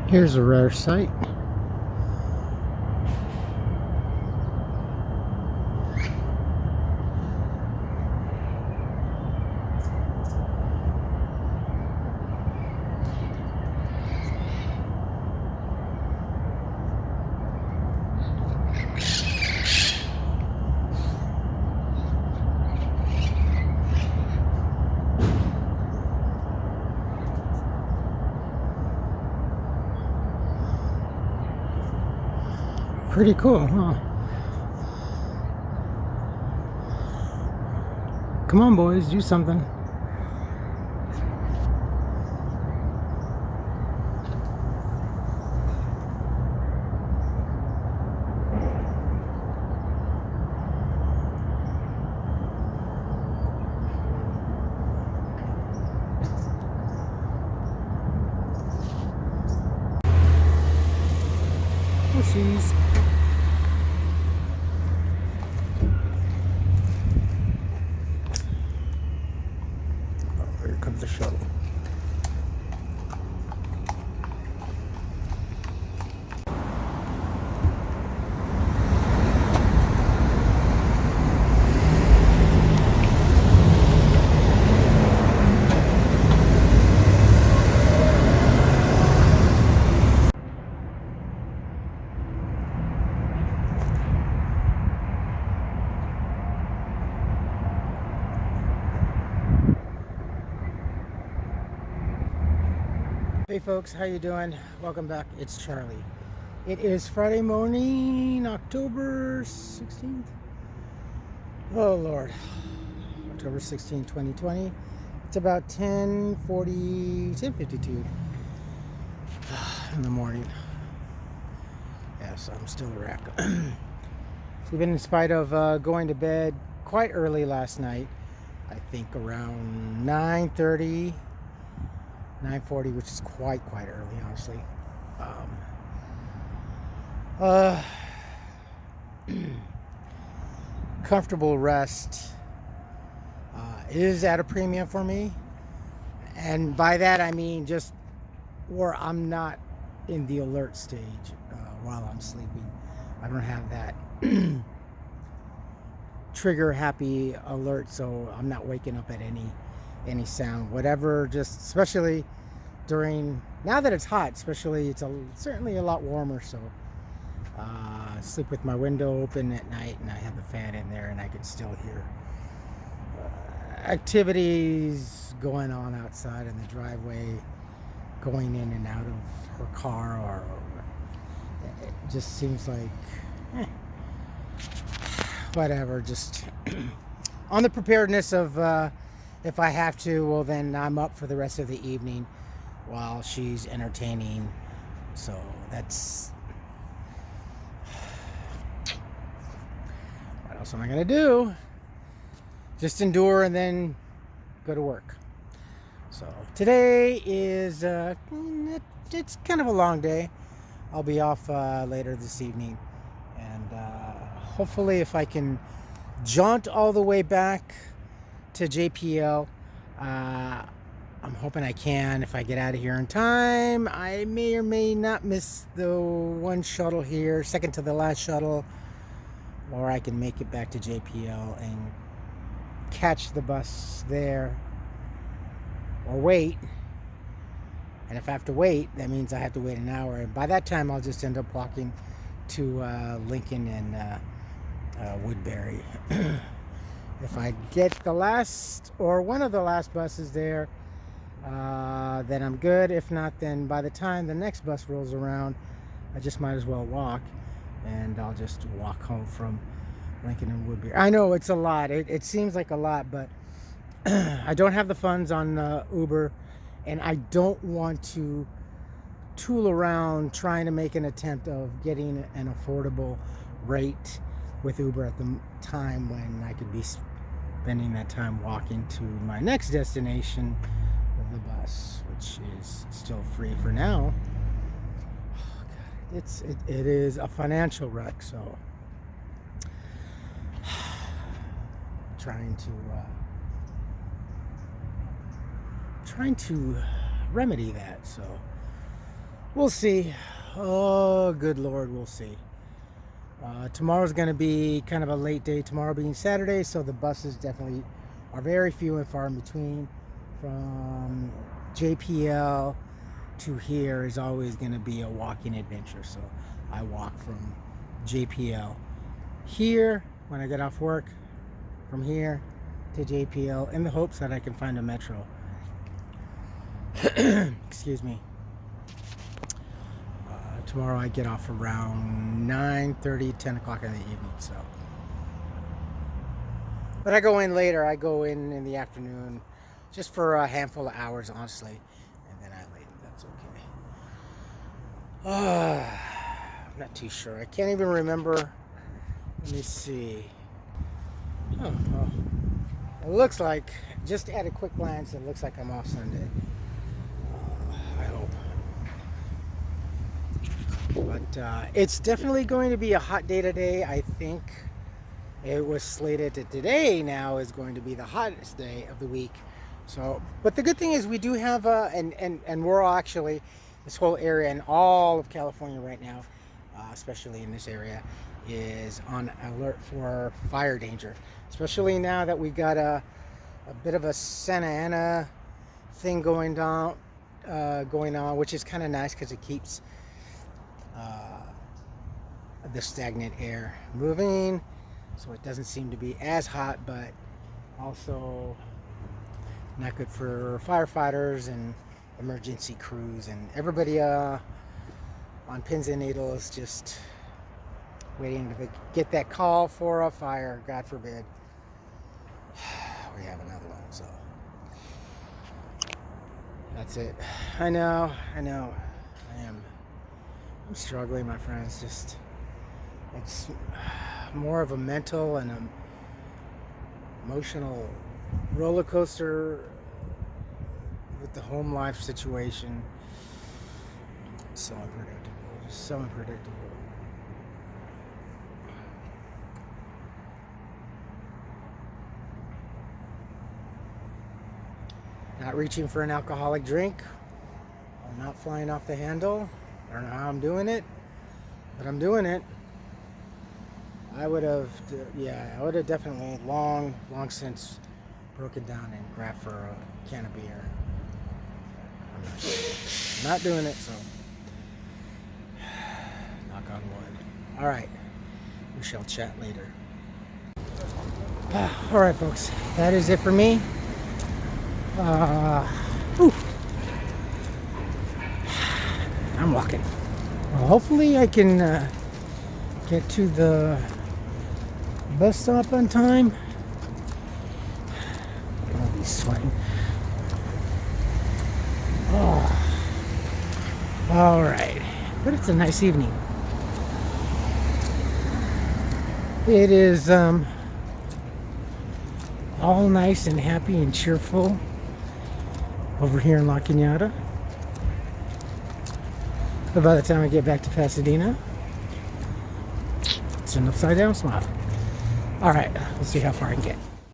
Here's a rare sight. Pretty cool, huh? Come on, boys, do something. Oopsies. Oh, here comes the shuttle. Hey folks, how you doing? Welcome back. It's Charlie. It is Friday morning, October 16th. Oh Lord. October 16th, 2020. It's about 10:52 in the morning. Yes, I'm still a wreck. Even in spite of going to bed quite early last night, I think around 9:30, 9:40, which is quite early, honestly. Comfortable rest is at a premium for me, and by that I mean just where I'm not in the alert stage while I'm sleeping. I don't have that trigger happy alert, so I'm not waking up at any sound, whatever. Just especially during, now that it's hot, especially, it's certainly a lot warmer, so sleep with my window open at night, and I have the fan in there, and I can still hear activities going on outside in the driveway, going in and out of her car, or it just seems like whatever, just on the preparedness of if I have to, well then I'm up for the rest of the evening while she's entertaining. So that's, what else am I gonna do? Just endure and then go to work. So today is it's kind of a long day. I'll be off later this evening, and hopefully if I can jaunt all the way back to JPL, I'm hoping I can. If I get out of here in time, I may or may not miss the one shuttle here, second to the last shuttle, or I can make it back to JPL and catch the bus there, or wait. And if I have to wait, that means I have to wait an hour, and by that time I'll just end up walking to Lincoln and Woodbury. If I get the last or one of the last buses there, then I'm good. If not, then by the time the next bus rolls around, I just might as well walk, and I'll just walk home from Lincoln and Woodbury. I know it's a lot. It seems like a lot, but I don't have the funds on Uber, and I don't want to tool around trying to make an attempt of getting an affordable rate with Uber at the time when I could be spending that time walking to my next destination with the bus, which is still free for now. Oh, God. It is a financial wreck, so trying to remedy that. So We'll see. Oh, good Lord, we'll see. Tomorrow's going to be kind of a late day, tomorrow being Saturday, so the buses definitely are very few and far in between. From JPL to here is always going to be a walking adventure, so I walk from JPL here when I get off work, from here to JPL, in the hopes that I can find a metro. Excuse me. Tomorrow I get off around 9:30, 10 o'clock in the evening. So, but I go in later. I go in the afternoon, just for a handful of hours, honestly, and then I leave. That's okay. I'm not too sure. I can't even remember. Let me see. Oh, well, it looks like, just at a quick glance, it looks like I'm off Sunday. I hope. But it's definitely going to be a hot day today. I think it was slated that today now is going to be the hottest day of the week. So, but the good thing is we do have and we're all actually, this whole area and all of California right now, especially in this area, is on alert for fire danger. Especially now that we've got a bit of a Santa Ana thing going on, which is kind of nice because it keeps the stagnant air moving, so it doesn't seem to be as hot, but also not good for firefighters and emergency crews and everybody on pins and needles, just waiting to get that call for a fire. God forbid we have another one. So that's it. I know. I'm struggling, my friends. Just, it's more of a mental and emotional roller coaster with the home life situation. So unpredictable. Just so unpredictable. Not reaching for an alcoholic drink. I'm not flying off the handle. I don't know how I'm doing it, but I'm doing it. I would have definitely long since broken down and grabbed for a can of beer. I'm not doing it, so knock on wood. All right, we shall chat later. All right, folks, that is it for me. I'm walking. Well, hopefully I can get to the bus stop on time. I'll be sweating. Oh. All right, but it's a nice evening. It is all nice and happy and cheerful over here in La Cañada. But by the time I get back to Pasadena, it's an upside down smile. All right, let's see how far I can get.